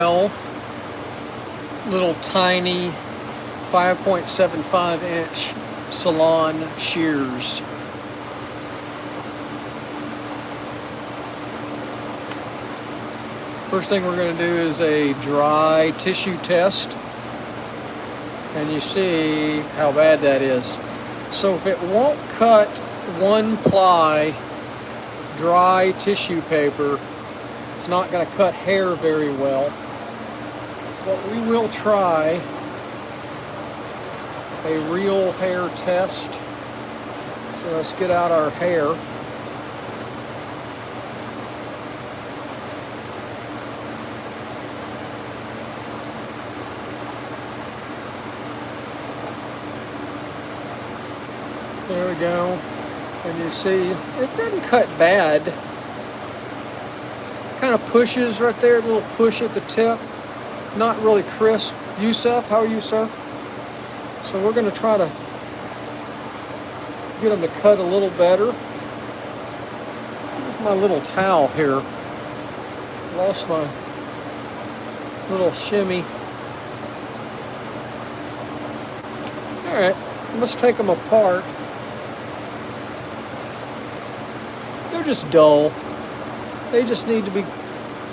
little tiny 5.75 inch Salon Shears. First thing we're going to do is a dry tissue test, and you see how bad that is. So if it won't cut 1-ply dry tissue paper, it's not going to cut hair very well. But we will try a real hair test. So let's get out our hair. There we go. And you see, it doesn't cut bad. Kind of pushes right there, a little push at the tip. Not really crisp. Yusuf, how are you, sir? So we're going to try to get them to cut a little better. Here's my little towel here. Lost my little shimmy. Alright, let's take them apart. They're just dull. They just need to be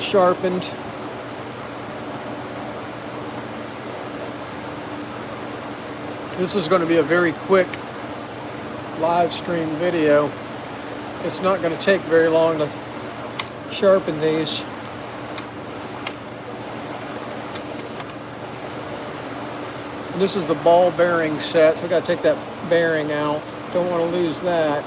sharpened. This is going to be a very quick live stream video. It's not going to take very long to sharpen these. And this is the ball bearing set, so we got to take that bearing out. Don't want to lose that.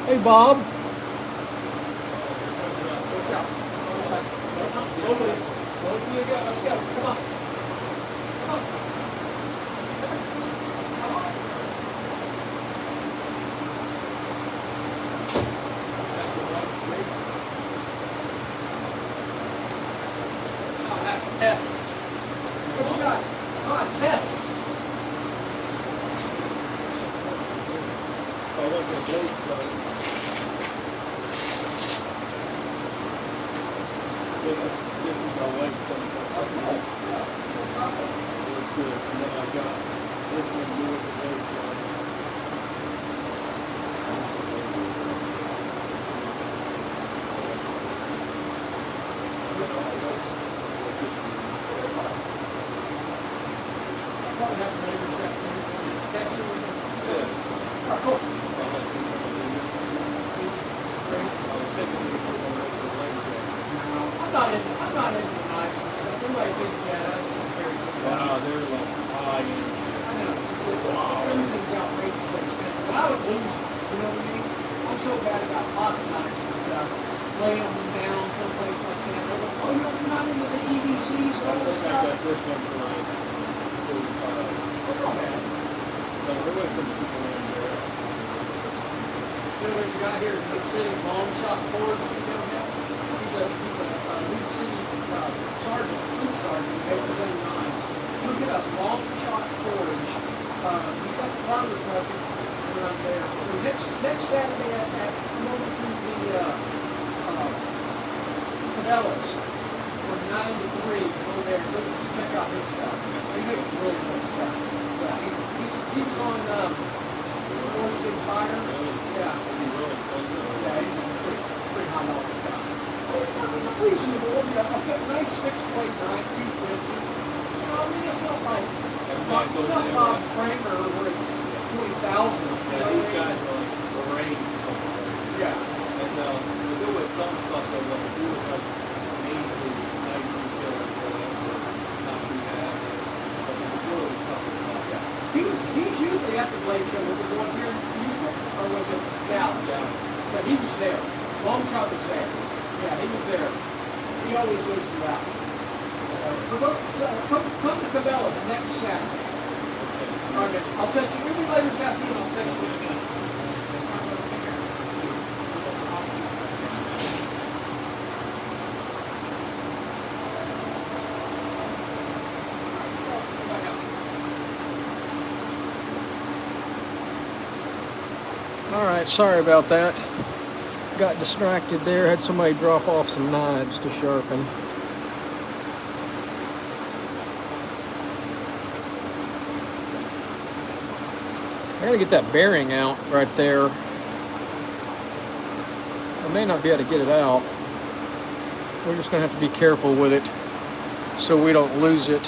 Hey, Bob. Let's go. Come on. Test. What you got? It's not a test. I'm not into the knives and stuff. Everybody thinks that's very good. Wow, they're like high end. I know. So, everything's outrageously expensive. But I would lose, you know what I mean? I'm so bad about pocket knives and stuff. Laying them down someplace like that. Oh, you're not into the EDCs or all this stuff? I got this one for like 45. That's not bad. So there was some people in there. You know, there's a guy here in Big City, Long Shot Ford, you know him? He's a lead city sergeant, police sergeant, he makes his own knives. He'll get a Long Shot Forge. He's at the farmer's market around there. So next Saturday at come over to the Cabela's from 9 to 3, go there, let's check out his stuff. He makes really good stuff. Yeah, he was on Orange Big Fire. Yeah. Yeah, he's pretty high level stuff. Reasonable, I've got a nice fixed blade knife, 250. You know, I mean, it's not like Bob Kramer where it's 20,000. Yeah, these guys are like the range. Yeah. And to do with some stuff that what to do is like mainly nice details or whatever, not too bad. But it's really tough to talk. He's usually at the blade show. Was it one here usually? Or was it Dallas? Yeah. But he was there. Long Shot was there. Yeah, he was there. He always goes to that. Come to Cabela's next Saturday. All right, I'll touch you. Maybe later this afternoon I'll text you again. Alright, sorry about that. Got distracted there, had somebody drop off some knives to sharpen. I gotta get that bearing out right there. I may not be able to get it out. We're just gonna have to be careful with it so we don't lose it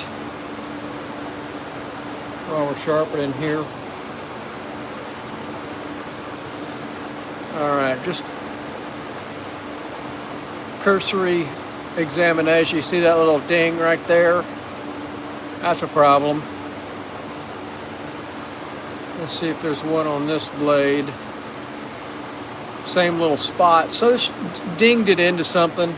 while we're sharpening here. Alright, just cursory examination. You see that little ding right there? That's a problem. Let's see if there's one on this blade. Same little spot. So it's dinged it into something.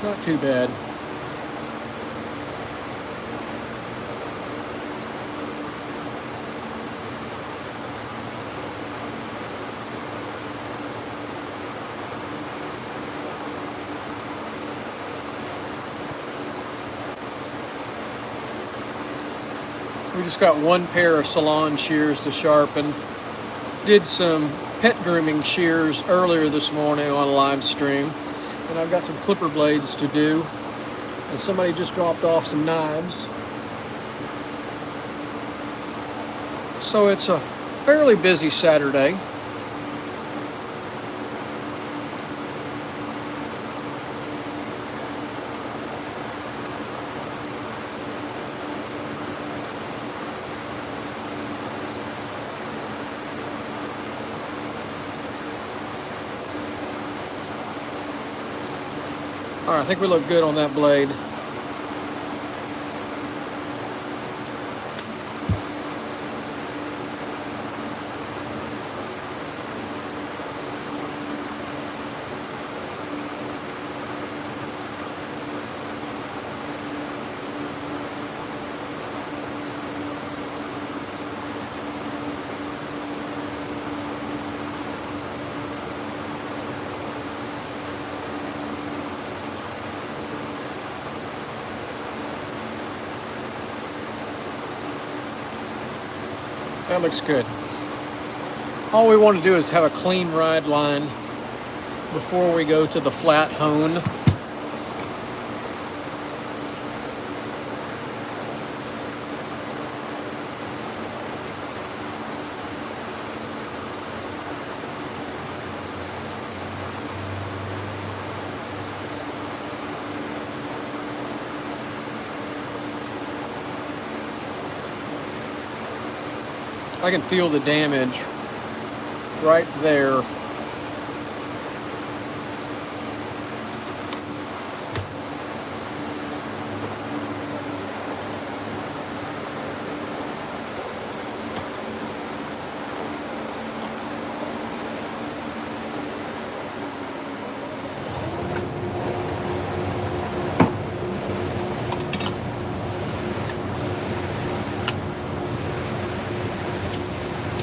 Not too bad. We just got one pair of salon shears to sharpen. Did some pet grooming shears earlier this morning on a live stream. And I've got some clipper blades to do. And somebody just dropped off some knives. So it's a fairly busy Saturday. All right, I think we look good on that blade. That looks good. All we want to do is have a clean ride line before we go to the flat hone. I can feel the damage right there.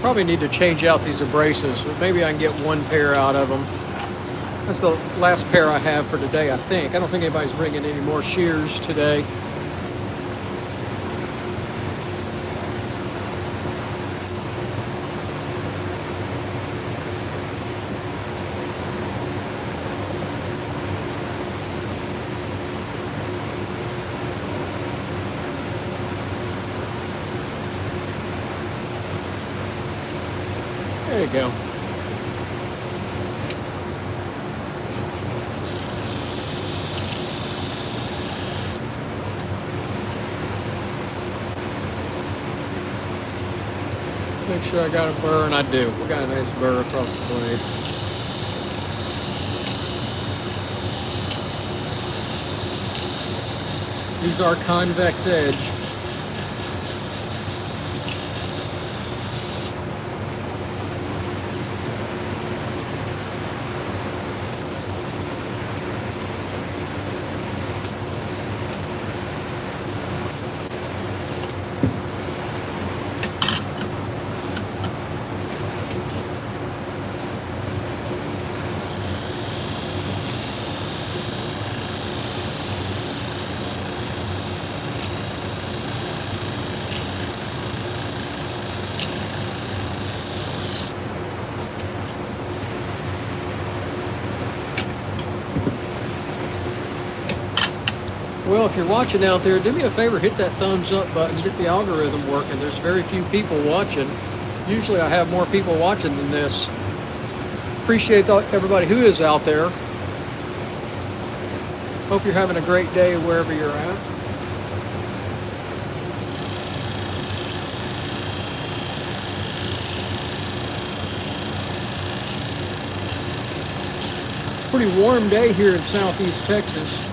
Probably need to change out these abrasives, but maybe I can get one pair out of them. That's the last pair I have for today, I think. I don't think anybody's bringing any more shears today. There you go. Make sure I got a burr, and I do. We got a nice burr across the blade. These are convex edge. Well, if you're watching out there, do me a favor, hit that thumbs up button, get the algorithm working. There's very few people watching. Usually I have more people watching than this. Appreciate everybody who is out there. Hope you're having a great day wherever you're at. Pretty warm day here in Southeast Texas.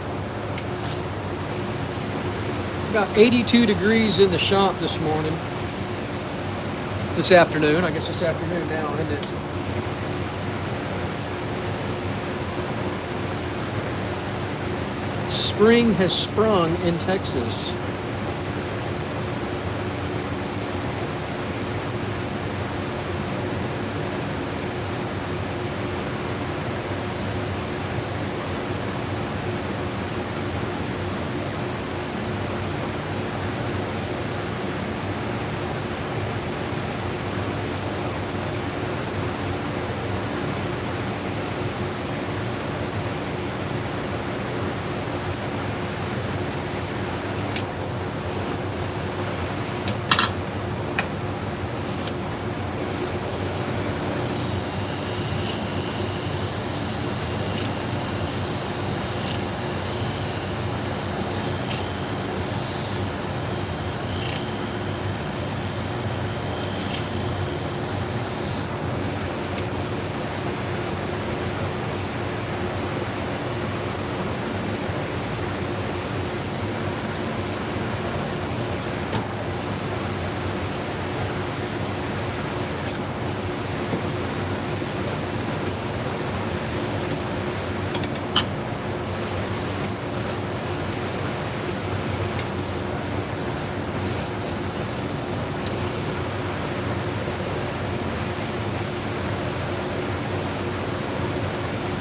About 82 degrees in the shop this morning. This afternoon. I guess this afternoon now, isn't it? Spring has sprung in Texas.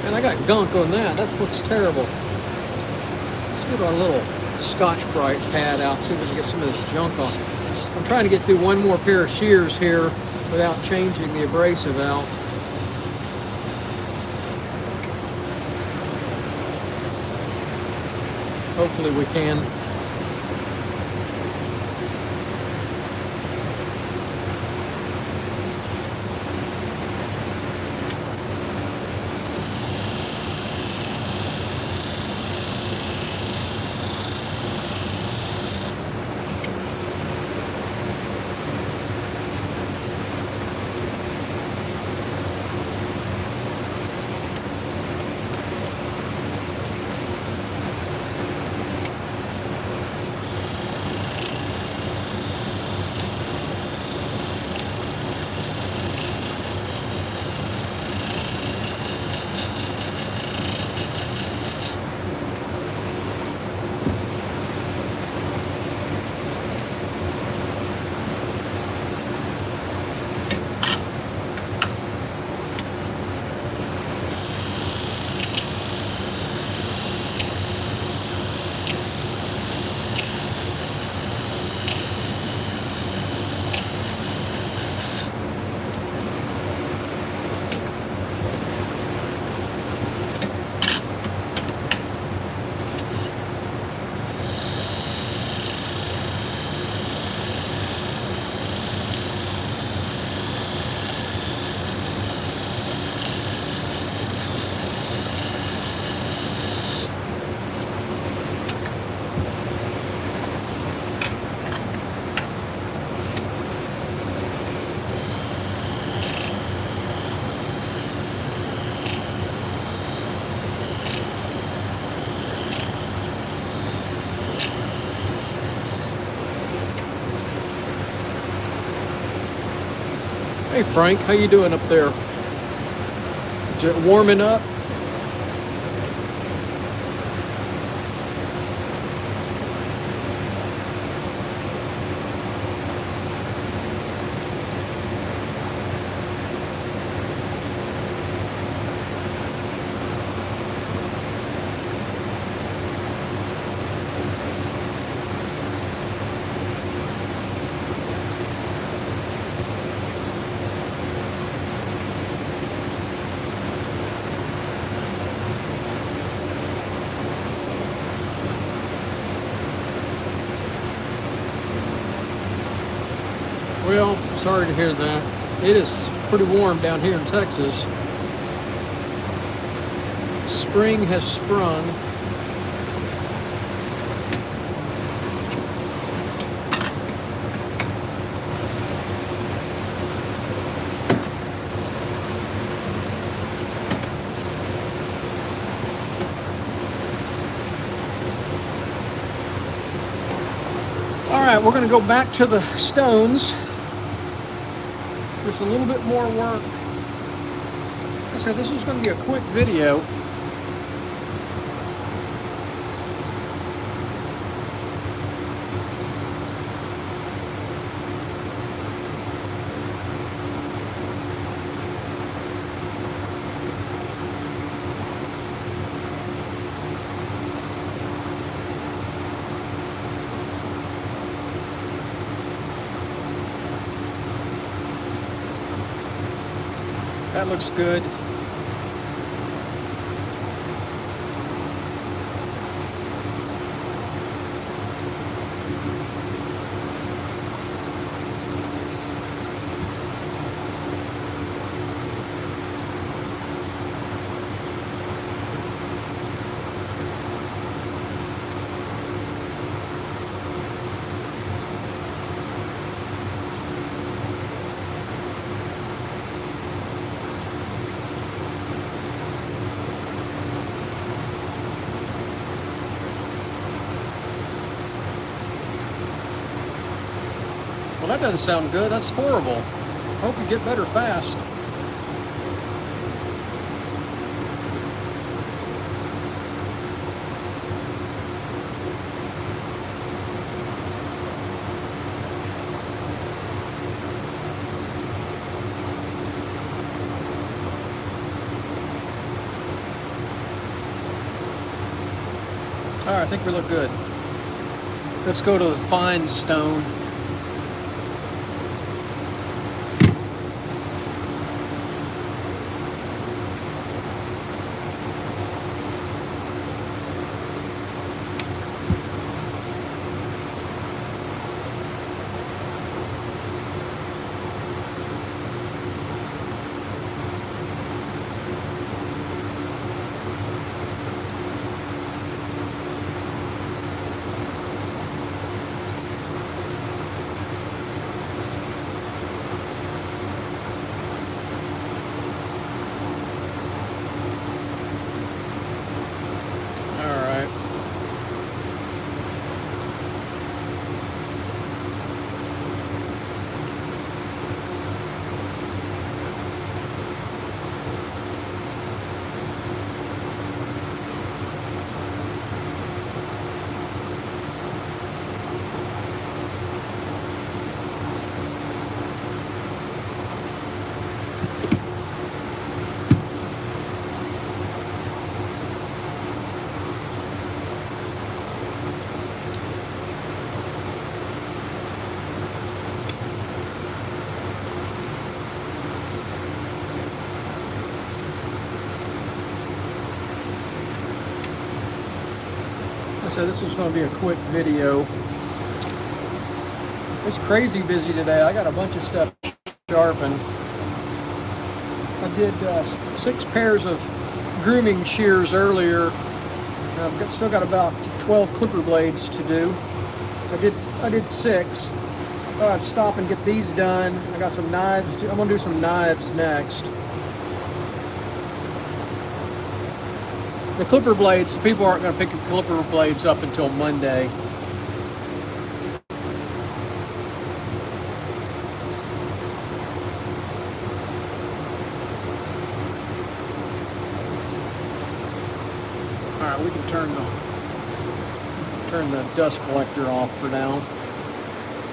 And I got gunk on that. That looks terrible. Let's get our little Scotch-Brite pad out, see if we can get some of this junk off. I'm trying to get through one more pair of shears here without changing the abrasive out. Hopefully we can. Hey Frank, how you doing up there? Is it warming up? Well, sorry to hear that. It is pretty warm down here in Texas. Spring has sprung. All right, we're going to go back to the stones. Just a little bit more work. Like I said, this is going to be a quick video. That looks good. Well, that doesn't sound good. That's horrible. Hope you get better fast. All right, I think we look good. Let's go to the fine stone. So this was going to be a quick video. It's crazy busy today. I got a bunch of stuff sharpened. I did 6 pairs of grooming shears earlier. I've still got about 12 clipper blades to do. I did 6. I'd stop and get these done. I got some knives. I'm going to do some knives next. The clipper blades, people aren't going to pick the clipper blades up until Monday. All right, we can turn the dust collector off for now.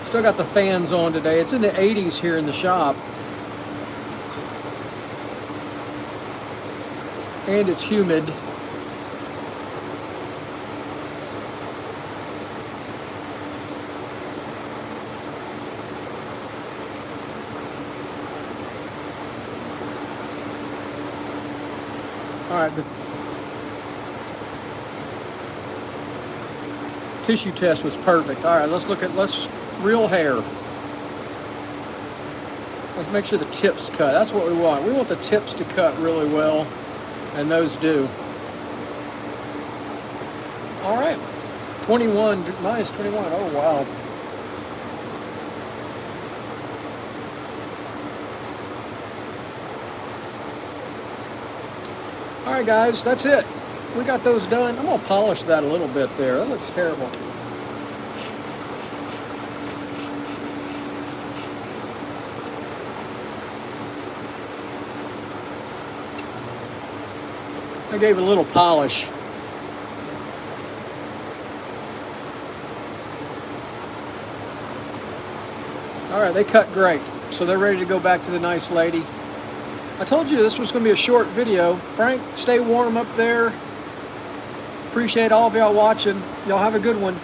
Still got the fans on today. It's in the 80s here in the shop. And it's humid. All right, the tissue test was perfect. All right, let's reel hair. Let's make sure the tips cut. That's what we want. We want the tips to cut really well, and those do. All right, 21 minus 21. Oh wow. All right, guys, that's it. We got those done. I'm gonna polish that a little bit there. That looks terrible. I gave it a little polish. All right, they cut great. So they're ready to go back to the nice lady. I told you this was going to be a short video. Frank, stay warm up there. Appreciate all of y'all watching. Y'all have a good one.